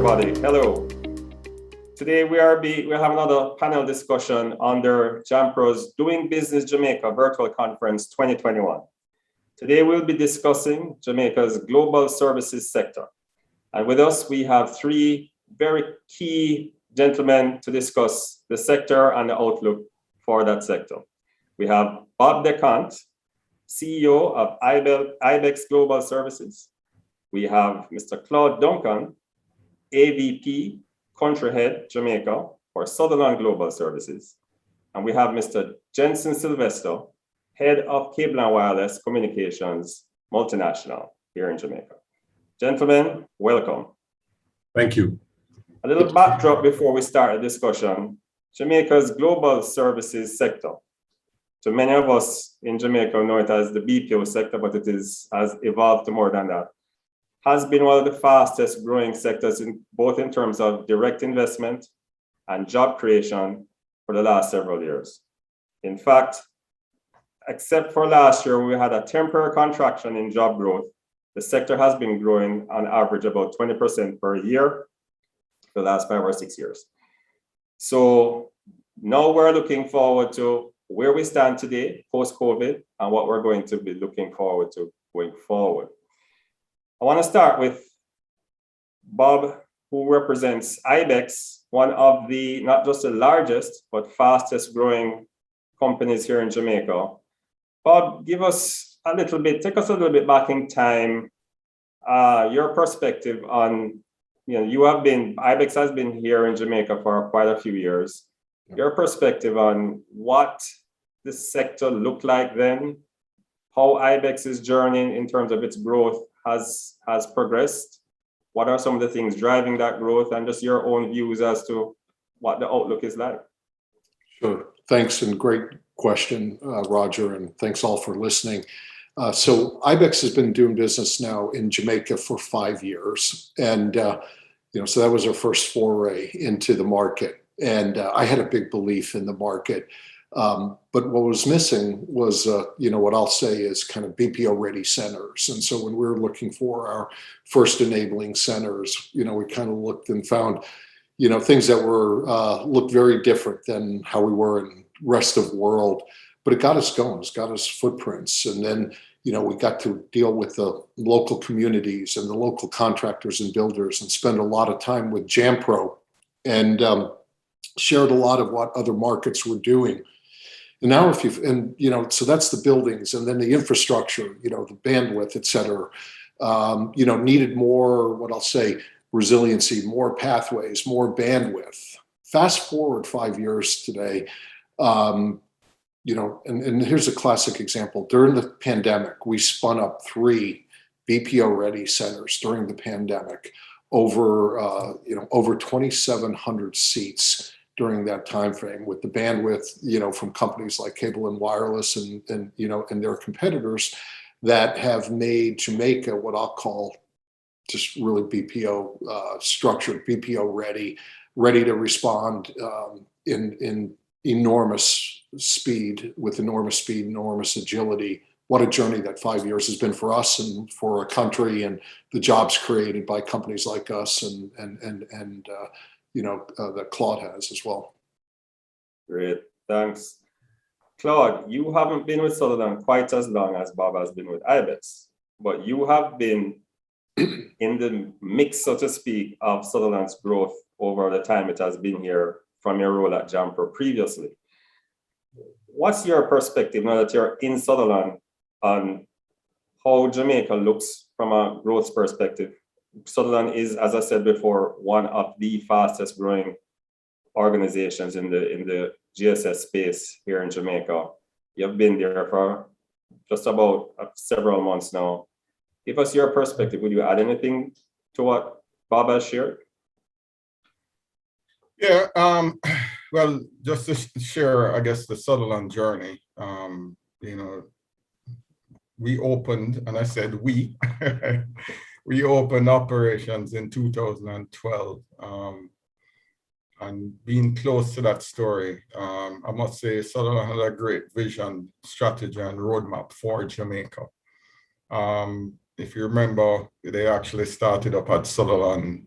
everybody. Hello. Today we have another panel discussion under JAMPRO's Doing Business Jamaica Virtual Conference 2021. Today we'll be discussing Jamaica's global services sector. And with us, we have three very key gentlemen to discuss the sector and the outlook for that sector. We have Bob Dechant, CEO of ibex Global Services. We have Mr. Claude Duncan, AVP, Country Head, Jamaica, for Sutherland Global Services. And we have Mr. Jenson Sylvester, Head of Cable and Wireless Communications, Multinational, here in Jamaica. Gentlemen, welcome. Thank you. A little backdrop before we start the discussion. Jamaica's global services sector. So many of us in Jamaica know it as the BPO sector, but has evolved to more than that. Has been one of the fastest growing sectors both in terms of direct investment and job creation for the last several years. In fact, except for last year, we had a temporary contraction in job growth. The sector has been growing on average about 20% per year for the last 5 or 6 years. So now we're looking forward to where we stand today, post-COVID, and what we're going to be looking forward to going forward. I want to start with Bob, who represents ibex, one of the, not just the largest, but fastest growing companies here in Jamaica. Bob, take us a little bit back in time, your perspective on, ibex has been here in Jamaica for quite a few years. Your perspective on what the sector looked like then, how ibex's journey in terms of its growth has progressed. What are some of the things driving that growth, and just your own views as to what the outlook is like? Sure. Thanks, and great question, Roger, and thanks all for listening. So ibex has been doing business now in Jamaica for 5 years, and so that was our first foray into the market. And I had a big belief in the market. But what was missing was, what I'll say is kind of BPO ready centers. And so when we were looking for our first enabling centers, we kind of looked and found, things that were looked very different than how we were in rest of the world. But it got us going, it's got us footprints. And then, we got to deal with the local communities and the local contractors and builders and spend a lot of time with JAMPRO and shared a lot of what other markets were doing. And now so that's the buildings, and then the infrastructure, the bandwidth, et cetera, needed more, what I'll say, resiliency, more pathways, more bandwidth. Fast forward 5 years today, and here's a classic example. During the pandemic, we spun up 3 BPO ready centers during the pandemic, over 2,700 seats during that time frame, with the bandwidth, from companies like Cable and Wireless and their competitors that have made Jamaica what I'll call just really BPO structured, BPO ready to respond in enormous speed, enormous agility. What a journey that 5 years has been for us and for a country, and the jobs created by companies like us and that Claude has as well. Great, thanks. Claude, you haven't been with Sutherland quite as long as Bob has been with ibex, but you have been in the mix, so to speak, of Sutherland's growth over the time it has been here from your role at JAMPRO previously. What's your perspective now that you're in Sutherland on how Jamaica looks from a growth perspective? Sutherland is, as I said before, one of the fastest growing organizations in the GSS space here in Jamaica. You've been there for just about several months now. Give us your perspective. Would you add anything to what Bob has shared? Yeah, well, just to share, I guess, the Sutherland journey. We opened, and I said we, we opened operations in 2012, and being close to that story, I must say Sutherland had a great vision, strategy, and roadmap for Jamaica. If you remember, they actually started up at Sutherland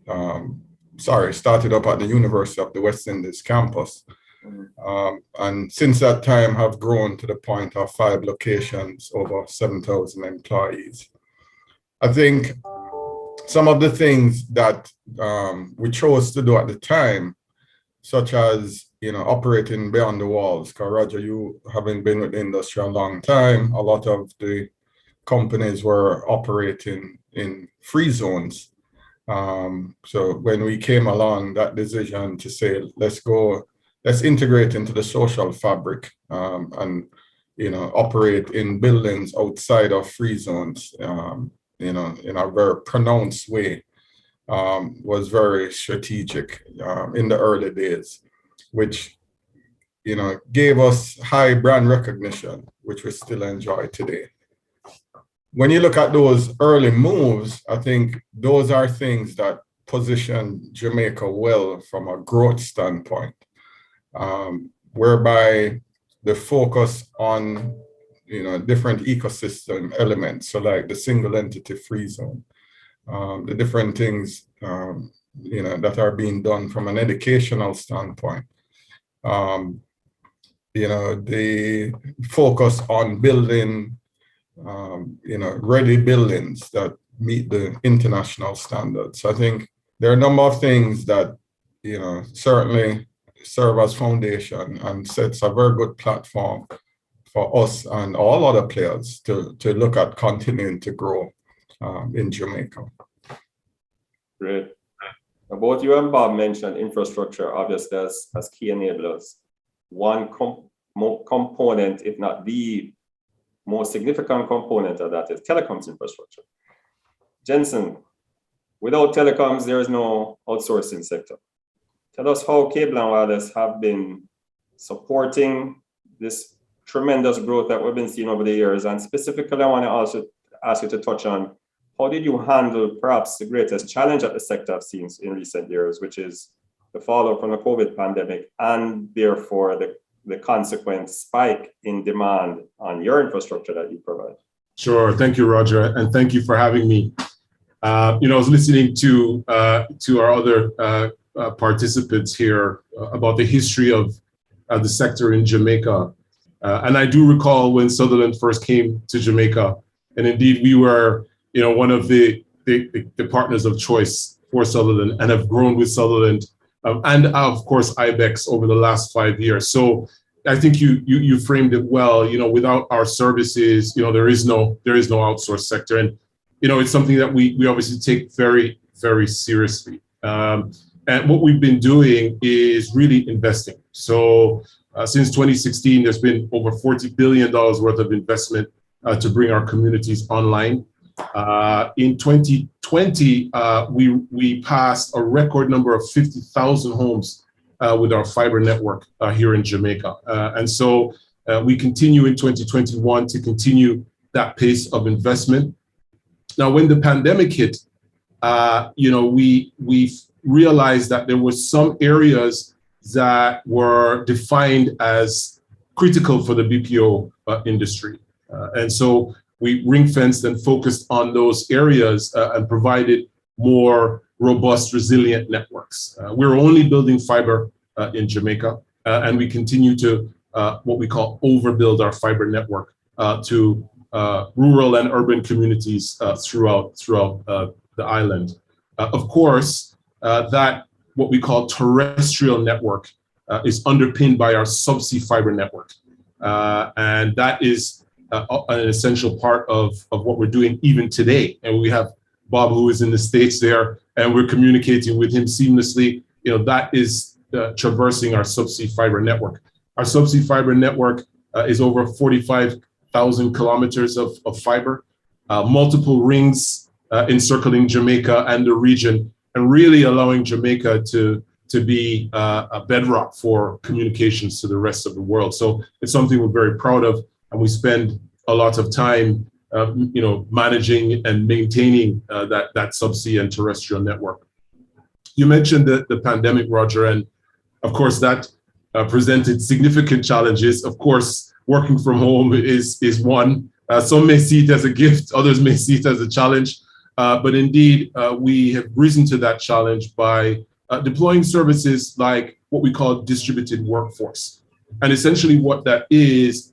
started up at the University of the West Indies campus. And since that time have grown to the point of 5 locations, over 7,000 employees. I think some of the things that we chose to do at the time, such as, operating beyond the walls, because Roger, you having been with the industry a long time, a lot of the companies were operating in free zones. So when we came along, that decision to say, let's integrate into the social fabric, and, operate in buildings outside of free zones, in a very pronounced way, was very strategic in the early days, which, gave us high brand recognition, which we still enjoy today. When you look at those early moves, I think those are things that position Jamaica well from a growth standpoint, whereby the focus on, different ecosystem elements, so like the single entity free zone, the different things, that are being done from an educational standpoint, the focus on building, ready buildings that meet the international standards. I think there are a number of things that, certainly serve as foundation and sets a very good platform for us and all other players to look at continuing to grow in Jamaica. Great. Both you and Bob mentioned infrastructure, obviously, as key enablers. One component, if not the most significant component of that, is telecoms infrastructure. Jenson, without telecoms, there is no outsourcing sector. Tell us how cable and wireless have been supporting this tremendous growth that we've been seeing over the years. And specifically, I want to also ask you to touch on, how did you handle perhaps the greatest challenge that the sector has seen in recent years, which is the fallout from the COVID pandemic, and therefore the consequent spike in demand on your infrastructure that you provide? Sure. Thank you, Roger. And thank you for having me. I was listening to our other participants here about the history of the sector in Jamaica. And I do recall when Sutherland first came to Jamaica, and indeed we were, one of the partners of choice for Sutherland, and have grown with Sutherland, and of course ibex over the last 5 years. So I think you framed it well. Without our services, there is no outsourced sector, and it's something that we obviously take very, very seriously. And what we've been doing is really investing. So since 2016, there's been over $40 billion worth of investment to bring our communities online. In 2020, we passed a record number of 50,000 homes with our fiber network here in Jamaica. And so we continue in 2021 to continue that pace of investment. Now, when the pandemic hit, we realized that there were some areas that were defined as critical for the BPO industry. And so we ring-fenced and focused on those areas and provided more robust, resilient networks. We're only building fiber in Jamaica, and we continue to what we call overbuild our fiber network to rural and urban communities throughout the island. Of course, that what we call terrestrial network is underpinned by our subsea fiber network. And that is an essential part of what we're doing even today. And we have Bob, who is in the States there, and we're communicating with him seamlessly. That is traversing our subsea fiber network. Our subsea fiber network is over 45,000 kilometers of fiber, multiple rings encircling Jamaica and the region, and really allowing Jamaica to be a bedrock for communications to the rest of the world. So it's something we're very proud of, and we spend a lot of time, managing and maintaining that subsea and terrestrial network. You mentioned the pandemic, Roger, and of course that presented significant challenges. Of course, working from home is one. Some may see it as a gift, others may see it as a challenge. But indeed, we have risen to that challenge by deploying services like what we call distributed workforce. And essentially what that is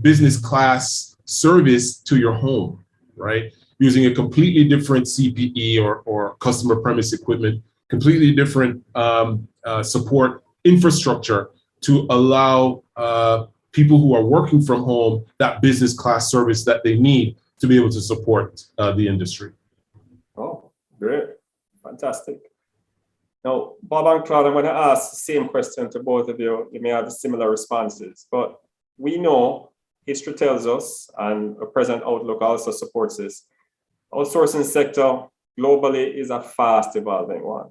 business class service to your home, right? Using a completely different CPE or customer premise equipment, completely different support infrastructure to allow people who are working from home that business class service that they need to be able to support the industry. Oh, great. Fantastic. Now, Bob and Claude, I'm going to ask the same question to both of you. You may have similar responses, but we know history tells us, and a present outlook also supports this, outsourcing sector globally is a fast evolving one.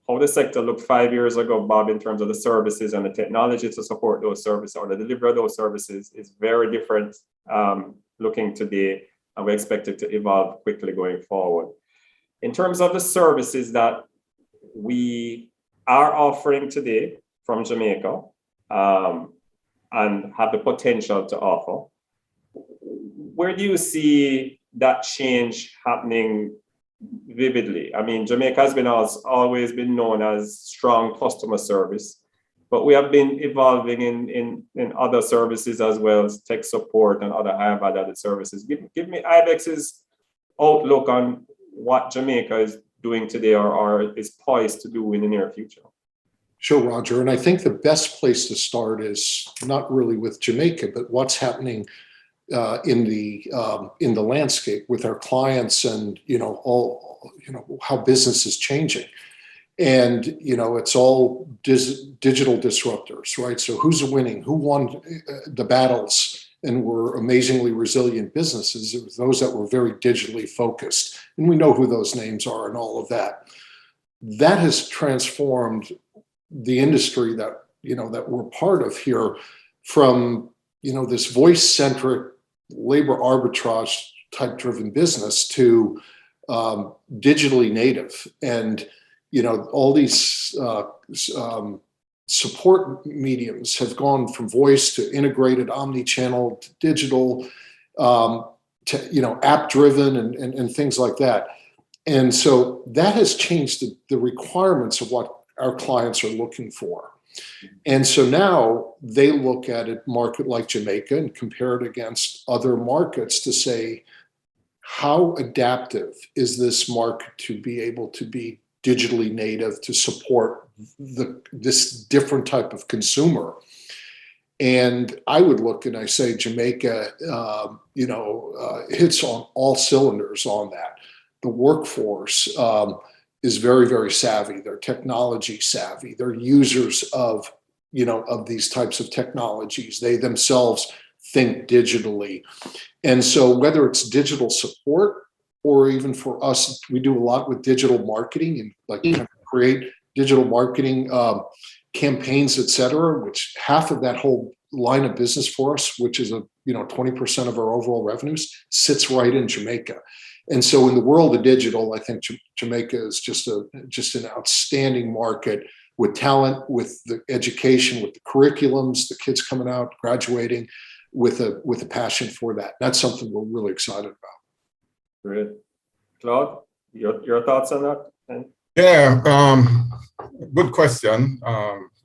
How the sector looked 5 years ago, Bob, in terms of the services and the technology to support those services or the delivery of those services is very different looking today, and we expect it to evolve quickly going forward. In terms of the services that we are offering today from Jamaica and have the potential to offer, where do you see that change happening vividly? I mean, Jamaica has been always been known as strong customer service, but we have been evolving in other services as well as tech support and other high value-added services. Give me ibex's outlook on what Jamaica is doing today or is poised to do in the near future. Sure, Roger. And I think the best place to start is not really with Jamaica, but what's happening in the landscape with our clients and how business is changing. And it's all digital disruptors, right? So who's winning? Who won the battles and were amazingly resilient businesses? It was those that were very digitally focused, and we know who those names are and all of that. That has transformed the industry that that we're part of here from this voice-centric labor arbitrage type driven business to digitally native, and all these support mediums have gone from voice to integrated omni-channel to digital to app driven and things like that. And so that has changed the requirements of what our clients are looking for. And so now they look at a market like Jamaica and compare it against other markets to say, how adaptive is this market to be able to be digitally native to support this different type of consumer? And I would look and I say Jamaica, hits on all cylinders on that. The workforce is very, very savvy. They're technology savvy. They're users of these types of technologies. They themselves think digitally. And so whether it's digital support or even for us, we do a lot with digital marketing and create digital marketing campaigns, et cetera, which half of that whole line of business for us, which is 20% of our overall revenues, sits right in Jamaica. And so in the world of digital, I think Jamaica is just an outstanding market with talent, with the education, with the curriculums, the kids coming out, graduating with a passion for that. That's something we're really excited about. Great. Claude, your thoughts on that? Yeah, good question.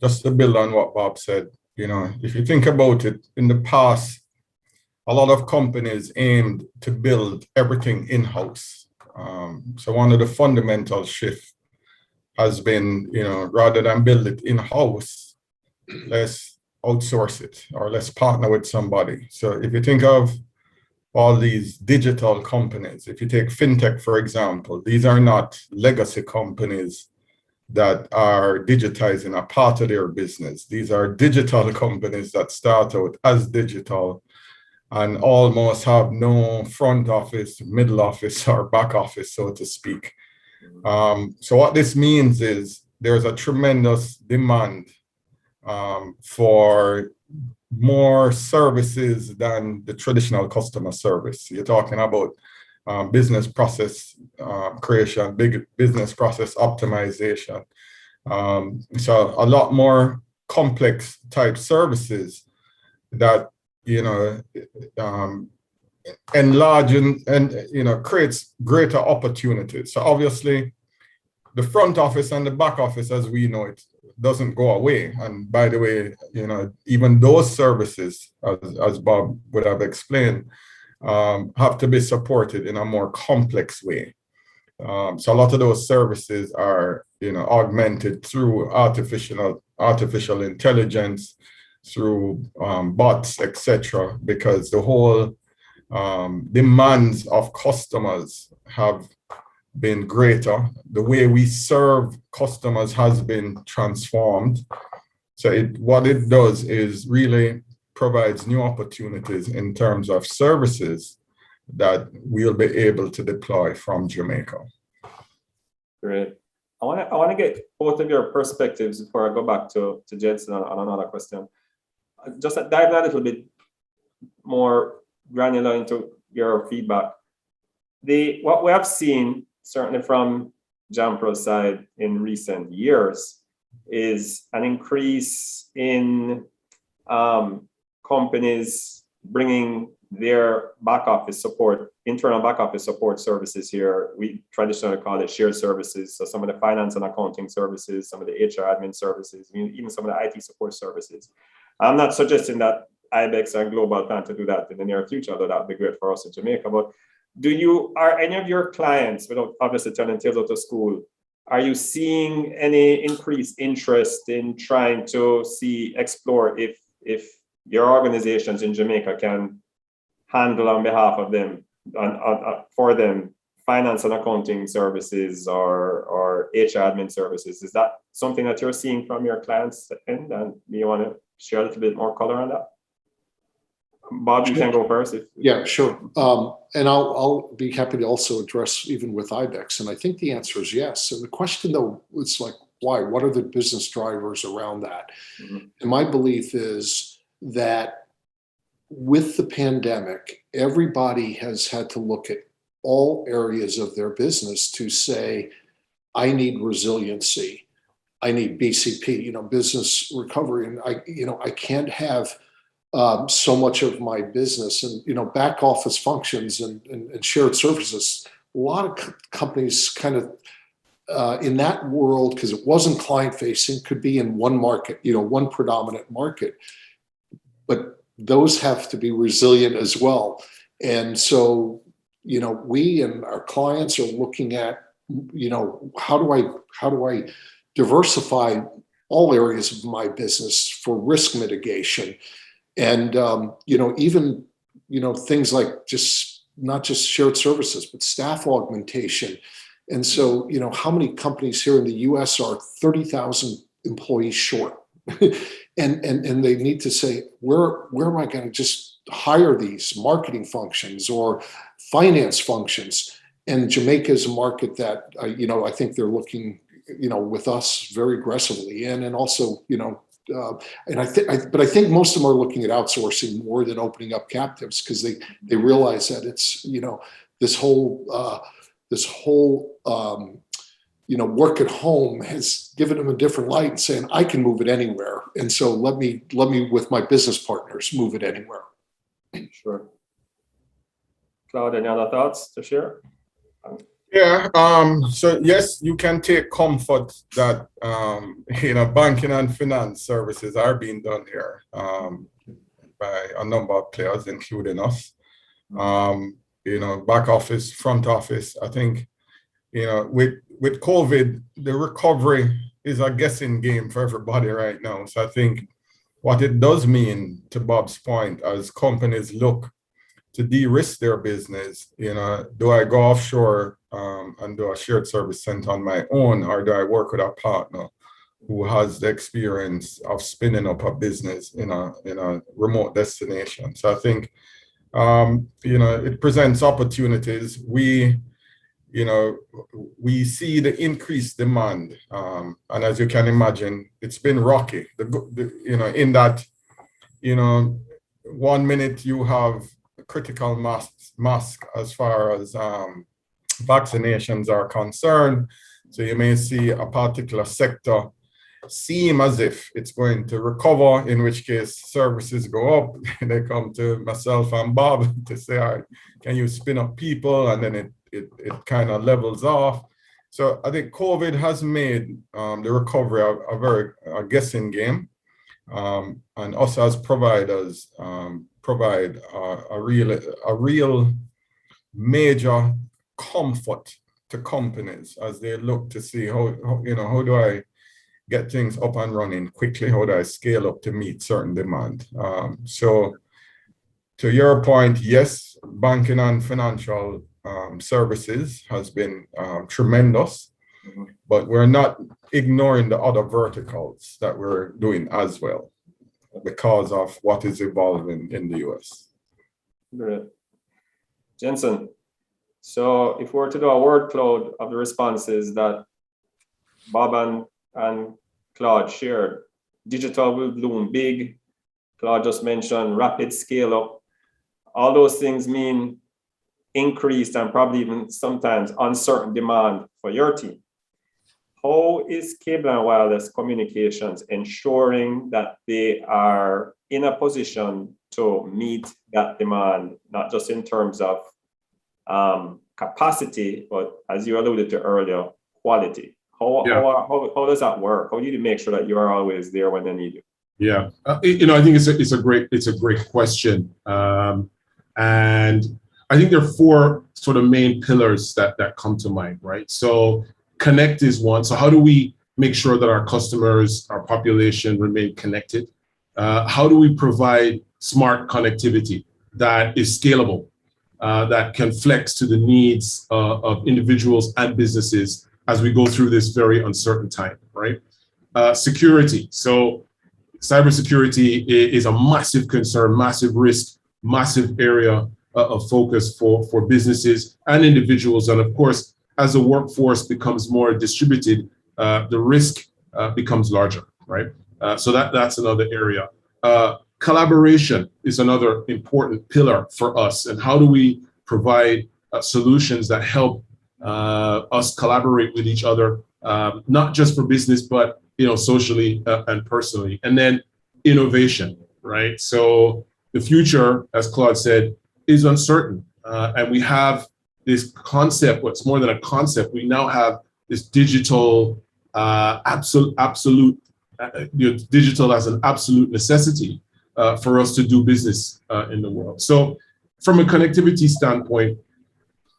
Just to build on what Bob said, if you think about it, in the past, a lot of companies aimed to build everything in-house. So one of the fundamental shifts has been, rather than build it in-house, let's outsource it or let's partner with somebody. So if you think of all these digital companies, if you take fintech, for example, these are not legacy companies that are digitizing a part of their business. These are digital companies that start out as digital and almost have no front office, middle office, or back office, so to speak. So what this means is there's a tremendous demand for more services than the traditional customer service. You're talking about business process creation, big business process optimization. So a lot more complex type services that enlarge and creates greater opportunities. So obviously, the front office and the back office, as we know it, doesn't go away. And by the way, even those services, as Bob would have explained, have to be supported in a more complex way. So a lot of those services are, augmented through artificial intelligence, through bots, etc., because the whole demands of customers have been greater. The way we serve customers has been transformed. So what it does is really provides new opportunities in terms of services that we'll be able to deploy from Jamaica. Great. I want to get both of your perspectives before I go back to Jenson on another question. Just dive a little bit more granular into your feedback. What we have seen, certainly from JAMPRO's side in recent years, is an increase in companies bringing their back office support, internal back office support services here. We traditionally call it shared services. So some of the finance and accounting services, some of the HR admin services, even some of the IT support services. I'm not suggesting that ibex and Global plan to do that in the near future, although that would be great for us in Jamaica. But are any of your clients, without obviously turning tails out of school, are you seeing any increased interest in trying to explore if your organizations in Jamaica can handle on behalf of them, for them, finance and accounting services or HR admin services? Is that something that you're seeing from your clients? And do you want to share a little bit more color on that? Bob, you can go first. Yeah, sure. And I'll be happy to also address even with ibex. And I think the answer is yes. And the question though, it's like, why? What are the business drivers around that? Mm-hmm. And my belief is that with the pandemic, everybody has had to look at all areas of their business to say, I need resiliency. I need BCP, business recovery. And I can't have so much of my business and, back office functions and shared services. A lot of companies kind of in that world, because it wasn't client facing, could be in one market, one predominant market, but those have to be resilient as well. And so, we and our clients are looking at, how do I diversify all areas of my business for risk mitigation? And, even, things like not just shared services, but staff augmentation. And so, how many companies here in the US are 30,000 employees short? and they need to say, where am I going to just hire these marketing functions or finance functions? And Jamaica is a market that, I think they're looking, with us very aggressively in, and also, and I think most of them are looking at outsourcing more than opening up captives, because they realize that it's, this whole work at home has given them a different light and saying, I can move it anywhere. And so let me with my business partners move it anywhere. Sure. Claude, any other thoughts to share? Yeah, so yes, you can take comfort that, banking and finance services are being done here by a number of players, including us. Back office, front office. I think, with COVID, the recovery is a guessing game for everybody right now. So I think what it does mean, to Bob's point, as companies look to de-risk their business, do I go offshore and do a shared service center on my own, or do I work with a partner who has the experience of spinning up a business in a remote destination? So I think, it presents opportunities. We see the increased demand, and as you can imagine, it's been rocky. In that, 1 minute you have critical mass as far as vaccinations are concerned. So you may see a particular sector seem as if it's going to recover, in which case services go up. They come to myself and Bob to say, all right, can you spin up people? And then it kind of levels off. So I think COVID has made the recovery a guessing game, and us as providers provide a real major comfort to companies as they look to see how how do I get things up and running quickly, how do I scale up to meet certain demand. So to your point, yes, banking and financial services has been tremendous, but we're not ignoring the other verticals that we're doing as well because of what is evolving in the US. Great. Jenson, so if we were to do a word cloud of the responses that Bob and Claude shared, digital will bloom big. Claude just mentioned rapid scale up. All those things mean increased and probably even sometimes uncertain demand for your team. How is Cable and Wireless Communications ensuring that they are in a position to meet that demand, not just in terms of capacity, but as you alluded to earlier, quality? How does that work? How do you make sure that you are always there when they need you? Yeah, I think it's a great question, and I think there are four sort of main pillars that come to mind, right? So connect is one. So how do we make sure that our customers, our population remain connected? How do we provide smart connectivity that is scalable, that can flex to the needs of individuals and businesses as we go through this very uncertain time, right? Security. So cybersecurity is a massive concern, massive risk, massive area of focus for businesses and individuals. And of course, as the workforce becomes more distributed, the risk becomes larger, right? So that's another area. Collaboration is another important pillar for us. And how do we provide solutions that help us collaborate with each other, not just for business, but socially and personally. And then innovation, right? So the future, as Claude said, is uncertain. And we have this concept, what's more than a concept, we now have this digital digital as an absolute necessity for us to do business in the world. So from a connectivity standpoint,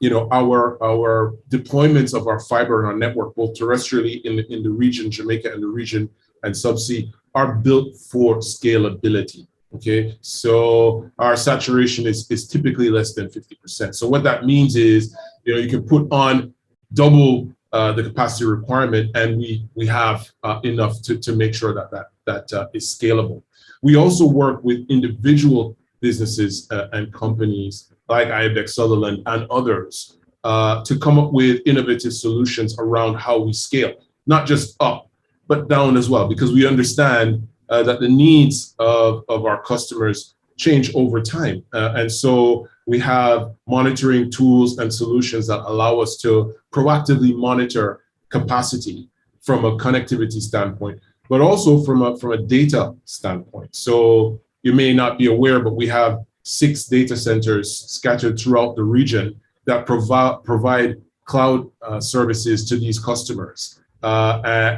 our deployments of our fiber and our network, both terrestrially in the region, Jamaica and the region and subsea, are built for scalability. Okay, so our saturation is typically less than 50%. So what that means is, you can put on double the capacity requirement, and we have enough to make sure that is scalable. We also work with individual businesses and companies like ibex, Sutherland, and others to come up with innovative solutions around how we scale, not just up, but down as well, because we understand that the needs of our customers change over time. And so we have monitoring tools and solutions that allow us to proactively monitor capacity from a connectivity standpoint, but also from a data standpoint. So you may not be aware, but we have 6 data centers scattered throughout the region that provide cloud services to these customers,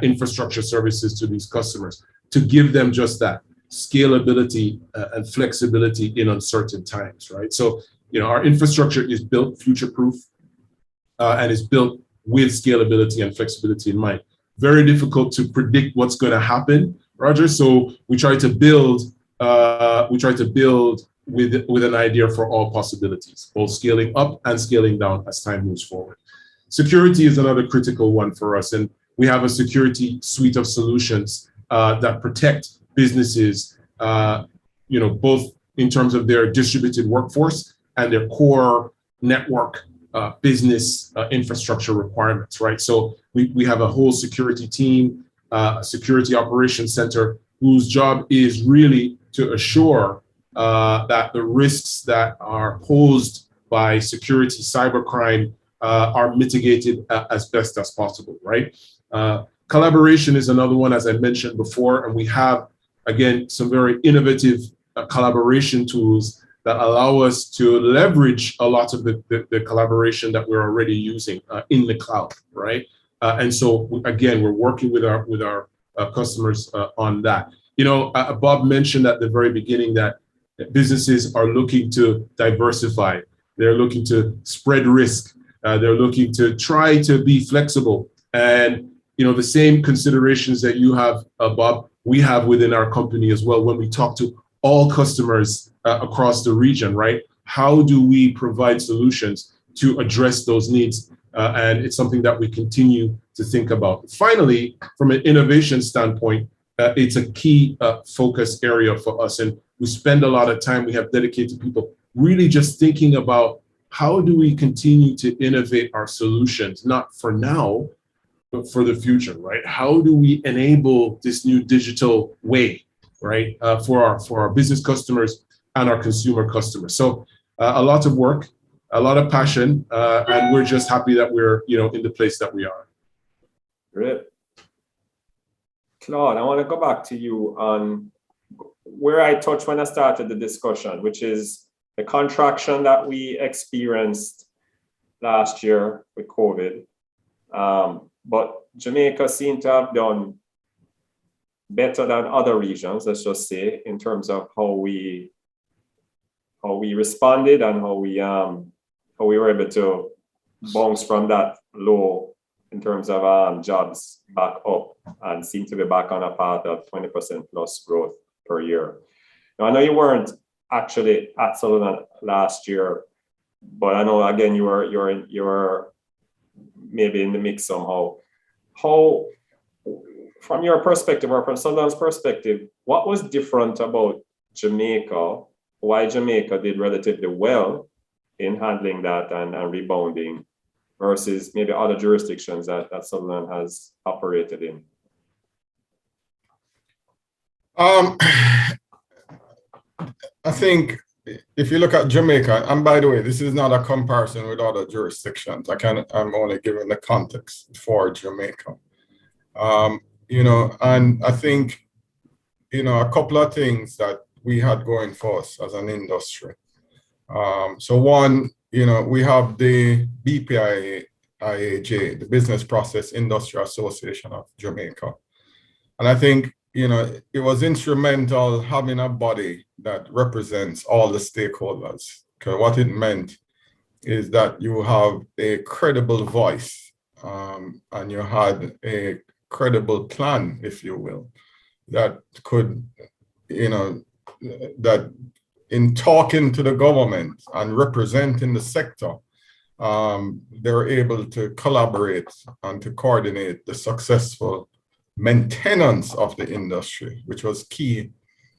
infrastructure services to these customers, to give them just that scalability and flexibility in uncertain times, right? So, our infrastructure is built future-proof and is built with scalability and flexibility in mind. Very difficult to predict what's going to happen, Roger. So we try to build with an idea for all possibilities, both scaling up and scaling down as time moves forward. Security is another critical one for us, and we have a security suite of solutions that protect businesses, both in terms of their distributed workforce and their core network business infrastructure requirements, right? So we have a whole security team, security operations center, whose job is really to assure that the risks that are posed by security cybercrime are mitigated as best as possible, right? Collaboration is another one, as I mentioned before, and we have, again, some very innovative collaboration tools that allow us to leverage a lot of the collaboration that we're already using in the cloud, right? And so again, we're working with our customers on that. You know, Bob mentioned at the very beginning that businesses are looking to diversify. They're looking to spread risk. They're looking to try to be flexible. And, you know, the same considerations that you have, Bob, we have within our company as well when we talk to all customers across the region, right? How do we provide solutions to address those needs? And it's something that we continue to think about. Finally, from an innovation standpoint, it's a key focus area for us. And we spend a lot of time, we have dedicated people really just thinking about how do we continue to innovate our solutions, not for now, but for the future, right? How do we enable this new digital way, right? For our business customers and our consumer customers. So a lot of work, a lot of passion, and we're just happy that we're, you know, in the place that we are. Great. Claude, I want to go back to you on where I touched when I started the discussion, which is the contraction that we experienced last year with COVID. But Jamaica seemed to have done better than other regions, let's just say, in terms of how we responded and how we were able to bounce from that low in terms of jobs back up and seem to be back on a path of 20% plus growth per year. Now, I know you weren't actually at Sutherland last year, but I know again you were maybe in the mix somehow. How, from your perspective or from Sutherland's perspective, what was different about Jamaica? Why Jamaica did relatively well in handling that and rebounding versus maybe other jurisdictions that Sutherland has operated in? I think if you look at Jamaica, and by the way, this is not a comparison with other jurisdictions. I'm only giving the context for Jamaica. You know, and I think, you know, a couple of things that we had going for us as an industry. So one, you know, we have the BPIAJ, the Business Process Industry Association of Jamaica. And I think, you know, it was instrumental having a body that represents all the stakeholders. Because what it meant is that you have a credible voice and you had a credible plan, if you will, that could, you know, that in talking to the government and representing the sector, they're able to collaborate and to coordinate the successful maintenance of the industry, which was key.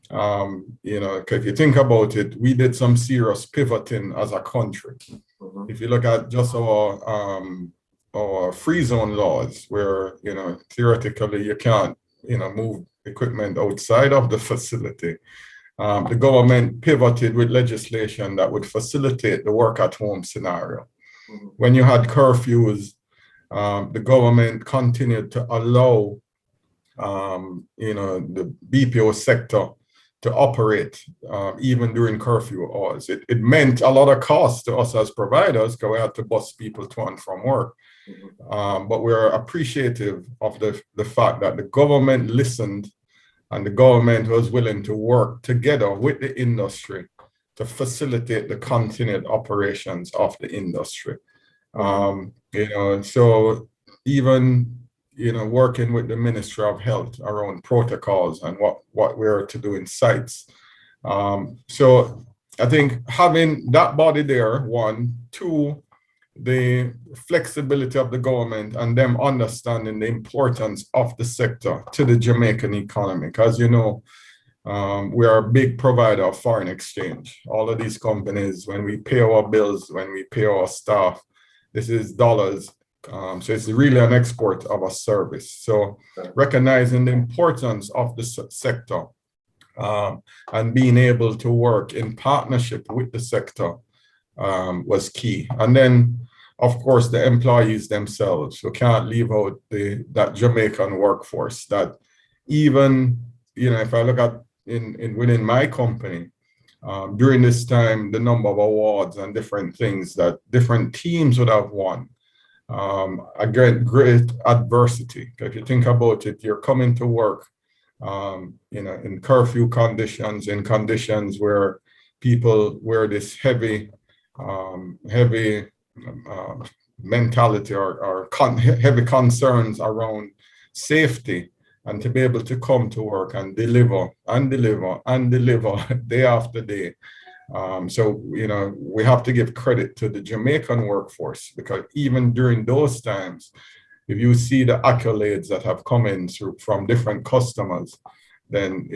You know, if you think about it, we did some serious pivoting as a country. Mm-hmm. If you look at just our free zone laws, where, you know, theoretically you can't, you know, move equipment outside of the facility. The government pivoted with legislation that would facilitate the work at home scenario. Mm-hmm. When you had curfews, the government continued to allow you know, the BPO sector to operate even during curfew hours. It meant a lot of cost to us as providers because we had to bus people to and from work. Mm-hmm. But we're appreciative of the fact that the government listened and the government was willing to work together with the industry to facilitate the continued operations of the industry. You know, so even, you know, working with the Ministry of Health around protocols and what we're to do in sites. So I think having that body there, one, two, the flexibility of the government and them understanding the importance of the sector to the Jamaican economy. Because, you know, we are a big provider of foreign exchange. All of these companies, when we pay our bills, when we pay our staff, this is dollars. So it's really an export of a service. So recognizing the importance of the sector and being able to work in partnership with the sector was key. And then, of course, the employees themselves. We can't leave out that Jamaican workforce that even, you know, if I look at within my company, during this time, the number of awards and different things that different teams would have won. Again, great adversity. If you think about it, you're coming to work, in curfew conditions, in conditions where people wear this heavy mentality or heavy concerns around safety, and to be able to come to work and deliver and deliver and deliver day after day. So, we have to give credit to the Jamaican workforce, because even during those times, if you see the accolades that have come in from different customers, then,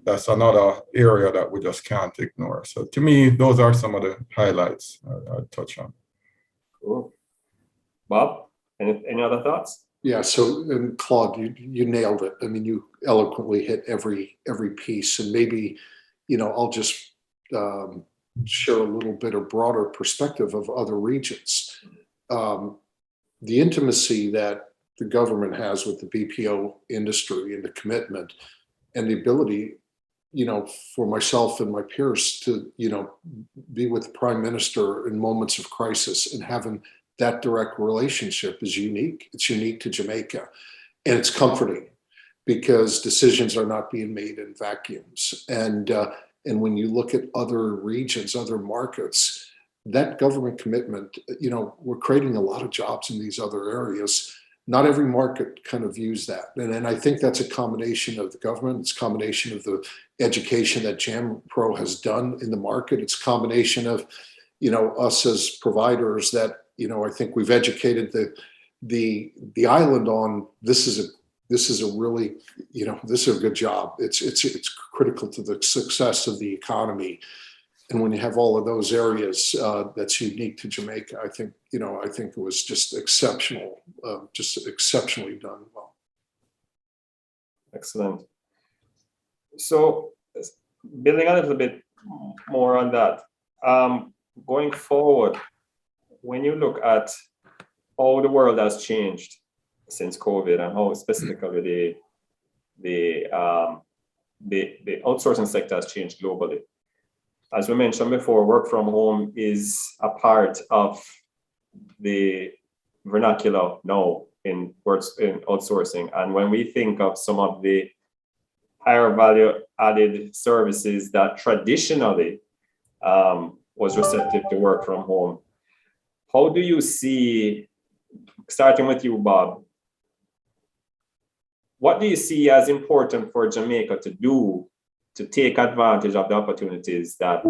that's another area that we just can't ignore. So to me, those are some of the highlights I'd touch on. Cool. Bob, any other thoughts? Yeah, so and Claude, you nailed it. I mean, you eloquently hit every piece, and maybe, I'll just share a little bit of broader perspective of other regions. The intimacy that the government has with the BPO industry and the commitment and the ability, for myself and my peers to, be with the Prime Minister in moments of crisis and having that direct relationship is unique. It's unique to Jamaica, and it's comforting because decisions are not being made in vacuums. And when you look at other regions, other markets, that government commitment, we're creating a lot of jobs in these other areas. Not every market kind of views that. And I think that's a combination of the government, it's a combination of the education that JAMPRO has done in the market. It's a combination of, us as providers that, I think we've educated the island on this is a really, this is a good job. It's critical to the success of the economy. And when you have all of those areas, that's unique to Jamaica, I think it was just exceptional, just exceptionally done well. Excellent. So building a little bit more on that, going forward, when you look at how the world has changed since COVID and how specifically the outsourcing sector has changed globally. As we mentioned before, work from home is a part of the vernacular now in outsourcing. And when we think of some of the higher value added services that traditionally was receptive to work from home, how do you see, starting with you, Bob, what do you see as important for Jamaica to do to take advantage of the opportunities that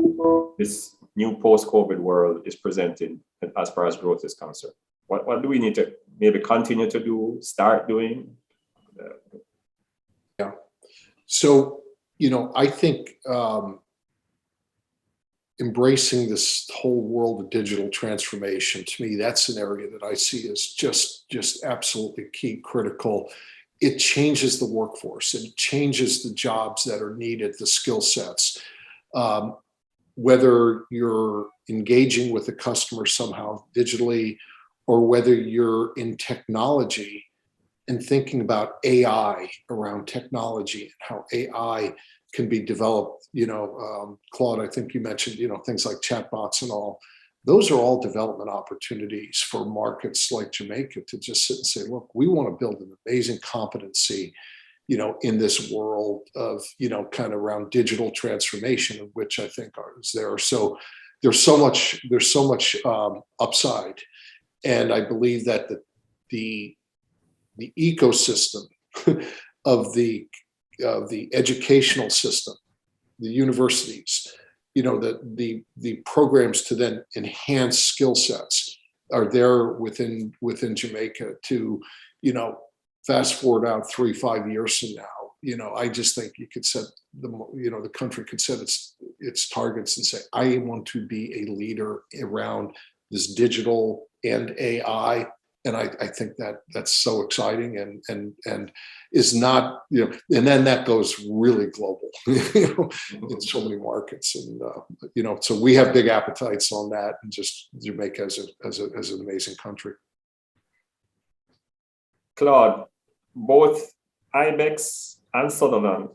this new post-COVID world is presenting as far as growth is concerned? What do we need to maybe continue to do, start doing? Yeah. So, I think embracing this whole world of digital transformation, to me, that's an area that I see as just absolutely key, critical. It changes the workforce. It changes the jobs that are needed, the skill sets. Whether you're engaging with the customer somehow digitally, or whether you're in technology and thinking about AI around technology and how AI can be developed. Claude, I think you mentioned, things like chatbots and all. Those are all development opportunities for markets like Jamaica to just sit and say, look, we want to build an amazing competency, in this world of, kind of around digital transformation, of which I think is there. So there's so much upside. And I believe that the ecosystem of the educational system, the universities, the programs to then enhance skill sets are there within Jamaica to, fast forward out 3-5 years from now. I just think you could set the country could set its targets and say, I want to be a leader around this digital and AI. And I think that's so exciting and is not, and then that goes really global, in so many markets. And, so we have big appetites on that, and just Jamaica as an amazing country. Claude, both ibex and Sutherland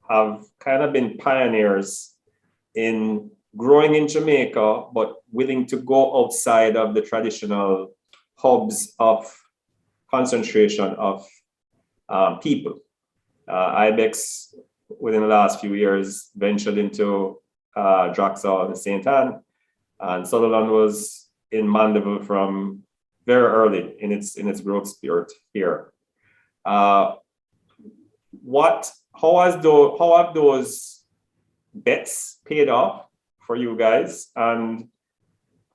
have kind of been pioneers in growing in Jamaica, but willing to go outside of the traditional hubs of concentration of people. Ibex, within the last few years, ventured into Draxall and St. Anne, and Sutherland was in Mandeville from very early in its growth spirit here. How have those bets paid off for you guys? And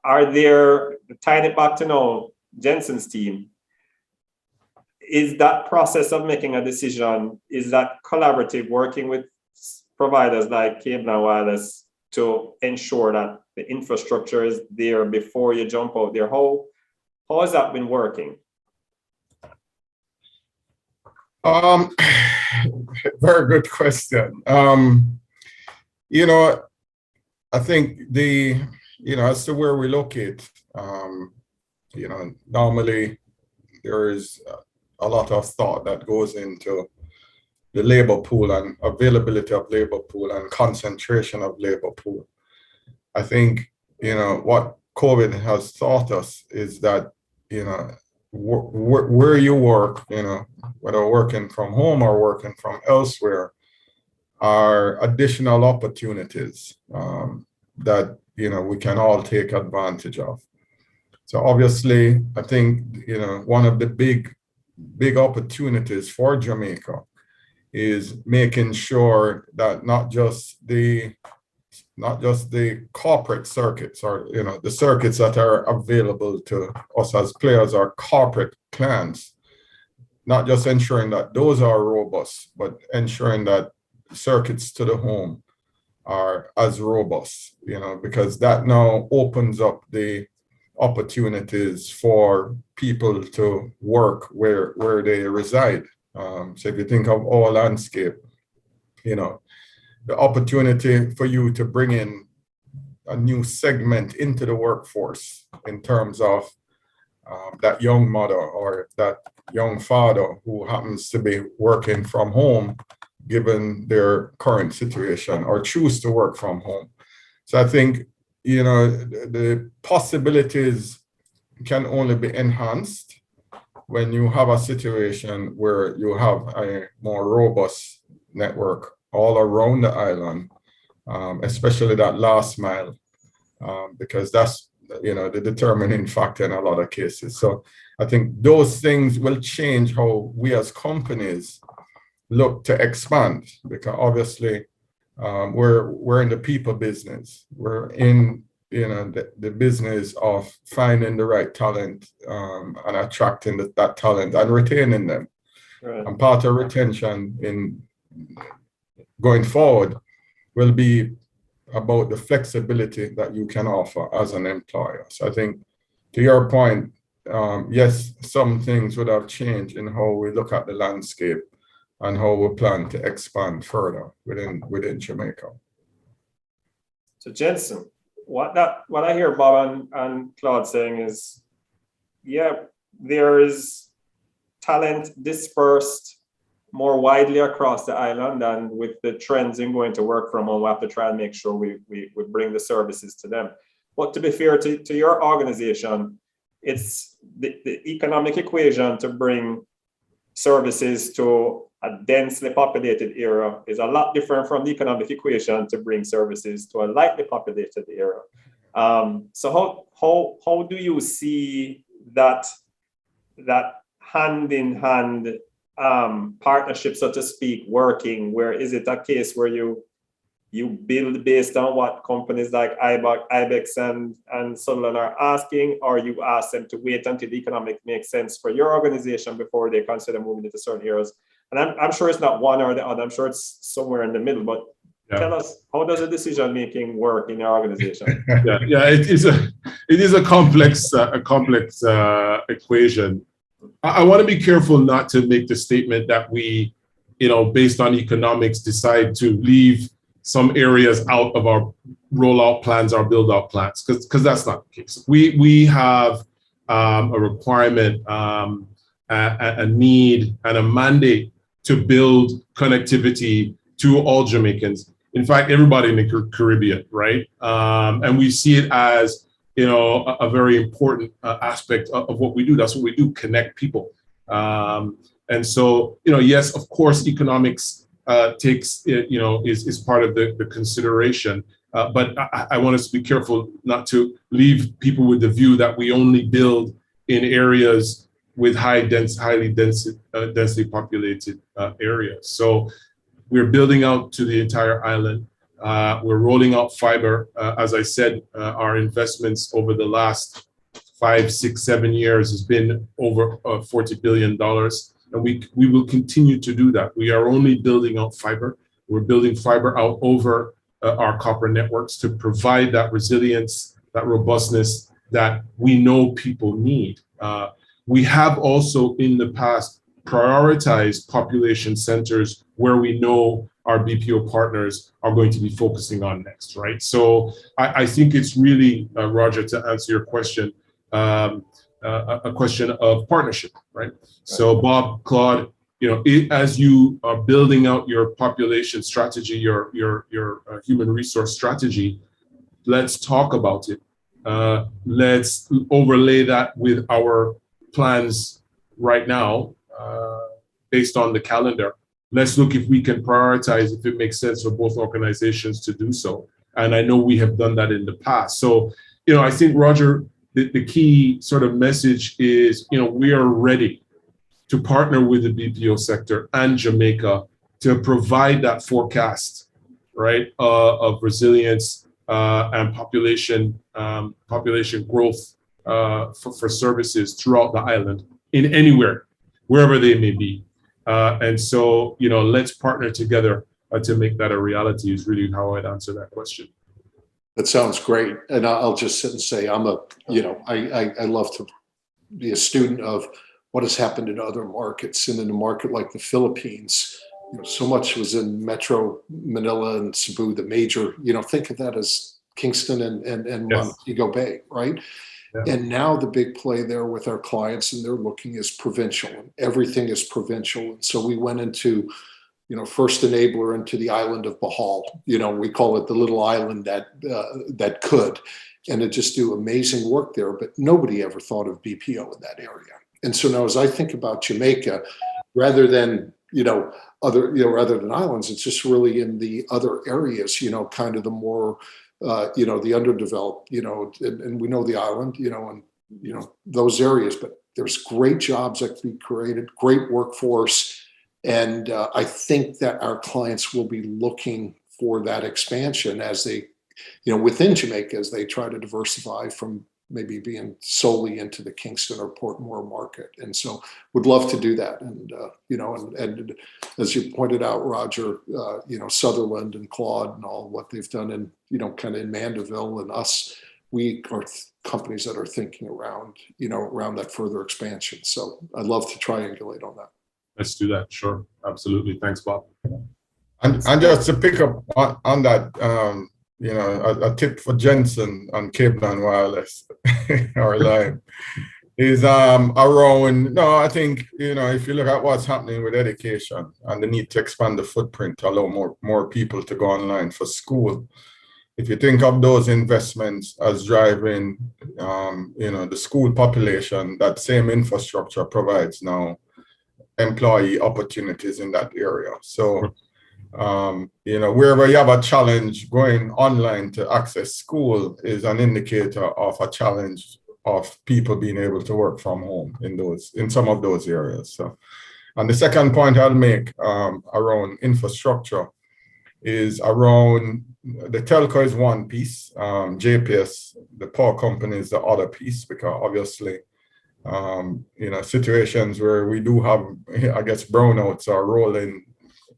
are there, tying it back to now, Jenson's team, is that process of making a decision, is that collaborative, working with providers like cable and wireless to ensure that the infrastructure is there before you jump out there? How has that been working? Very good question. I think as to where we locate, normally there is a lot of thought that goes into the labor pool and availability of labor pool and concentration of labor pool. I think, what COVID has taught us is that, where you work, whether working from home or working from elsewhere, are additional opportunities that, we can all take advantage of. So obviously, I think, one of the big opportunities for Jamaica is making sure that not just the corporate circuits or the circuits that are available to us as players or corporate clients, not just ensuring that those are robust, but ensuring that circuits to the home are as robust, because that now opens up the opportunities for people to work where they reside. So if you think of our landscape, the opportunity for you to bring in a new segment into the workforce in terms of that young mother or that young father who happens to be working from home given their current situation or choose to work from home. So I think, the possibilities can only be enhanced when you have a situation where you have a more robust network all around the island, especially that last mile, because that's, the determining factor in a lot of cases. So I think those things will change how we as companies look to expand, because obviously we're in the people business. We're in the business of finding the right talent and attracting that talent and retaining them. Right. And part of retention in going forward will be about the flexibility that you can offer as an employer. So I think, to your point, yes, some things would have changed in how we look at the landscape and how we plan to expand further within Jamaica. So Jenson, what I hear Bob and Claude saying is, there is talent dispersed more widely across the island, and with the trends in going to work from home, we have to try and make sure we bring the services to them. But to be fair to your organization, it's the economic equation to bring services to a densely populated area is a lot different from the economic equation to bring services to a lightly populated area. So how do you see that hand in hand partnership, so to speak, working? Where is it a case where you build based on what companies like ibex and Sutherland are asking, or you ask them to wait until the economic makes sense for your organization before they consider moving into certain areas? And I'm sure it's not one or the other. I'm sure it's somewhere in the middle. But tell us, how does the decision making work in your organization? It is a complex equation. I want to be careful not to make the statement that we, based on economics, decide to leave some areas out of our rollout plans, our build out plans, because that's not the case. We have a requirement, a need, and a mandate to build connectivity to all Jamaicans. In fact, everybody in the Caribbean, right? And we see it as a very important aspect of what we do. That's what we do, connect people. And so, yes, of course, economics takes, is part of the consideration. But I want us to be careful not to leave people with the view that we only build in areas with highly densely populated areas. So we're building out to the entire island. We're rolling out fiber. As I said, our investments over the last 5, 6, 7 years has been over $40 billion. And we will continue to do that. We are only building out fiber. We're building fiber out over our copper networks to provide that resilience, that robustness that we know people need. We have also in the past prioritized population centers where we know our BPO partners are going to be focusing on next, right? So I think it's really, Roger, to answer your question, a question of partnership, right? So Bob, Claude, as you are building out your population strategy, your human resource strategy, let's talk about it. Let's overlay that with our plans right now, based on the calendar. Let's look if we can prioritize, if it makes sense for both organizations to do so. And I know we have done that in the past. So, I think, Roger, the key sort of message is, we are ready to partner with the BPO sector and Jamaica to provide that forecast, right, of resilience and population growth for services throughout the island, in anywhere, wherever they may be. And so, let's partner together to make that a reality is really how I'd answer that question. That sounds great. And I'll just sit and say, I love to be a student of what has happened in other markets. And in a market like the Philippines, so much was in Metro Manila and Cebu, the major, think of that as Kingston and Yes. Montego Bay, right? Yeah. And now the big play there with our clients, and they're looking, is provincial. Everything is provincial. And so we went into, first enabler into the island of Bohol. We call it the little island that could, and it just do amazing work there. But nobody ever thought of BPO in that area. And so now, as I think about Jamaica, rather than rather than islands, it's just really in the other areas. Kind of the more the underdeveloped, and we know the island, and those areas, but there's great jobs that can be created, great workforce. And I think that our clients will be looking for that expansion as they, within Jamaica, as they try to diversify from maybe being solely into the Kingston or Portmore market. And so would love to do that. And, and as you pointed out, Roger, Sutherland and Claude and all what they've done in, kind of in Mandeville, and us, we are companies that are thinking around, around that further expansion. So I'd love to triangulate on that. Let's do that. Sure. Absolutely. Thanks, Bob. And just to pick up on that, a tip for Jenson on cable and wireless or live is around, I think, if you look at what's happening with education and the need to expand the footprint to allow more people to go online for school. If you think of those investments as driving, the school population, that same infrastructure provides now employee opportunities in that area. So, wherever you have a challenge, going online to access school is an indicator of a challenge of people being able to work from home in some of those areas. So, and the second point I'll make around infrastructure is around the telco is one piece, JPS, the power company, is the other piece, because obviously, situations where we do have, I guess, brownouts or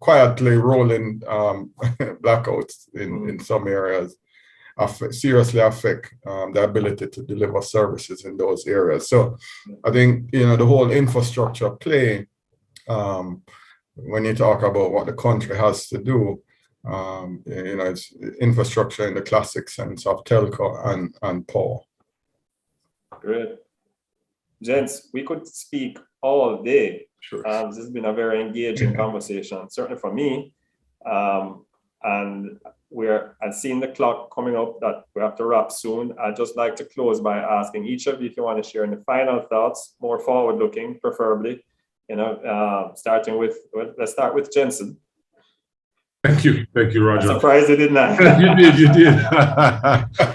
quietly rolling blackouts in some areas seriously affect the ability to deliver services in those areas. So I think, the whole infrastructure play, when you talk about what the country has to do, it's infrastructure in the classic sense of telco and power. Great. Gents, we could speak all day. Sure. This has been a very engaging conversation, certainly for me. And we're seeing the clock coming up that we have to wrap soon. I'd just like to close by asking each of you if you want to share any final thoughts, more forward-looking, preferably. Starting with, let's start with Jenson. Thank you, Roger. I'm surprised you didn't. You did.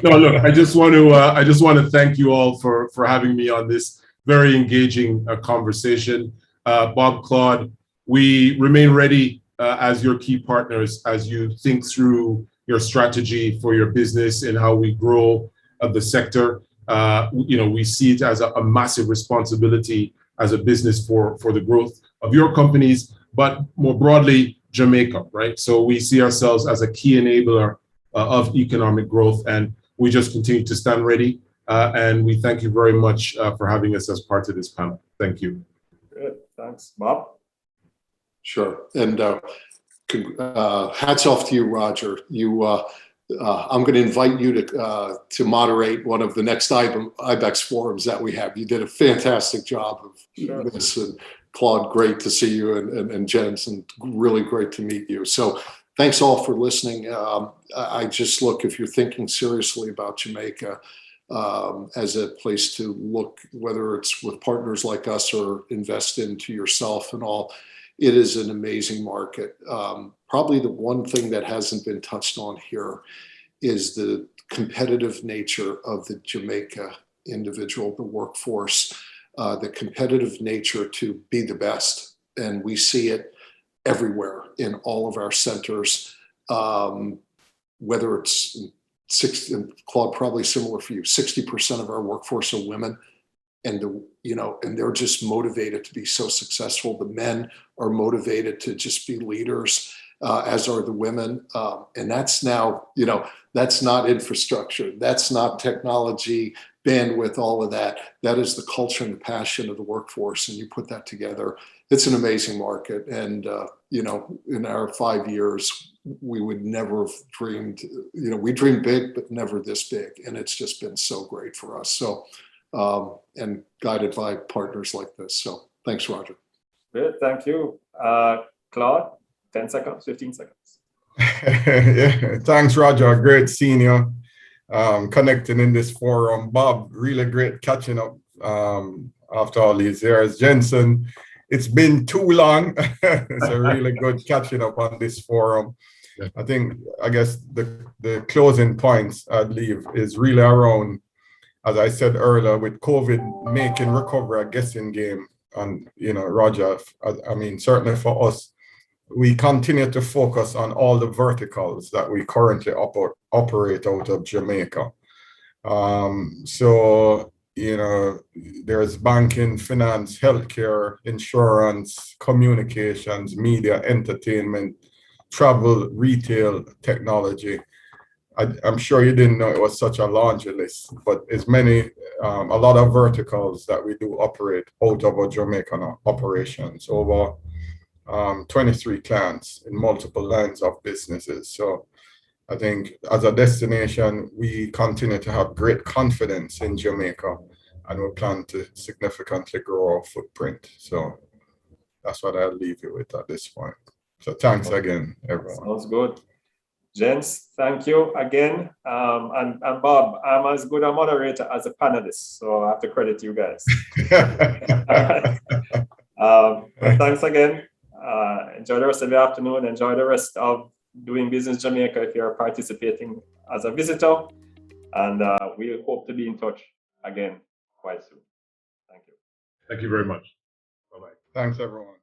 No, look, I just want to thank you all for having me on this very engaging conversation. Bob, Claude, we remain ready as your key partners as you think through your strategy for your business and how we grow the sector. We see it as a massive responsibility as a business for the growth of your companies, but more broadly, Jamaica, right? So we see ourselves as a key enabler of economic growth, and we just continue to stand ready. And we thank you very much for having us as part of this panel. Thank you. Good, thanks. Bob? Sure. And hats off to you, Roger. I'm going to invite you to moderate one of the next ibex forums that we have. You did a fantastic job of this. And Claude, great to see you, and Jenson, really great to meet you. So thanks all for listening. I just look, if you're thinking seriously about Jamaica as a place to look, whether it's with partners like us or invest into yourself and all, it is an amazing market. Probably the one thing that hasn't been touched on here is the competitive nature of the Jamaica individual, the workforce, the competitive nature to be the best. And we see it everywhere in all of our centers, whether it's 60, and Claude, probably similar for you, 60% of our workforce are women. And and they're just motivated to be so successful. The men are motivated to just be leaders, as are the women. And that's now, that's not infrastructure. That's not technology, bandwidth, all of that. That is the culture and the passion of the workforce. And you put that together, it's an amazing market. And, in our 5 years, we would never have dreamed, we dreamed big, but never this big. And it's just been so great for us. So, and guided by partners like this. So thanks, Roger. Good, thank you. Claude, 10 seconds, 15 seconds. Yeah, thanks, Roger. Great seeing you, connecting in this forum. Bob, really great catching up after all these years. Jenson, it's been too long. It's a really good catching up on this forum. I guess the closing points I'd leave is really around, as I said earlier, with COVID making recovery a guessing game. And, Roger, I mean, certainly for us, we continue to focus on all the verticals that we currently operate out of Jamaica. So, there's banking, finance, healthcare, insurance, communications, media, entertainment, travel, retail, technology. I'm sure you didn't know it was such a laundry list, but it's a lot of verticals that we do operate out of our Jamaican operations, over 23 clients in multiple lines of businesses. So I think as a destination, we continue to have great confidence in Jamaica, and we plan to significantly grow our footprint. So that's what I'll leave you with at this point. So thanks again, everyone. Sounds good. Gents, thank you again. And Bob, I'm as good a moderator as a panelist, so I have to credit you guys. Thanks again. Enjoy the rest of the afternoon. Enjoy the rest of Doing Business Jamaica if you're participating as a visitor. And we hope to be in touch again quite soon. Thank you. Thank you very much. Bye-bye. Thanks, everyone.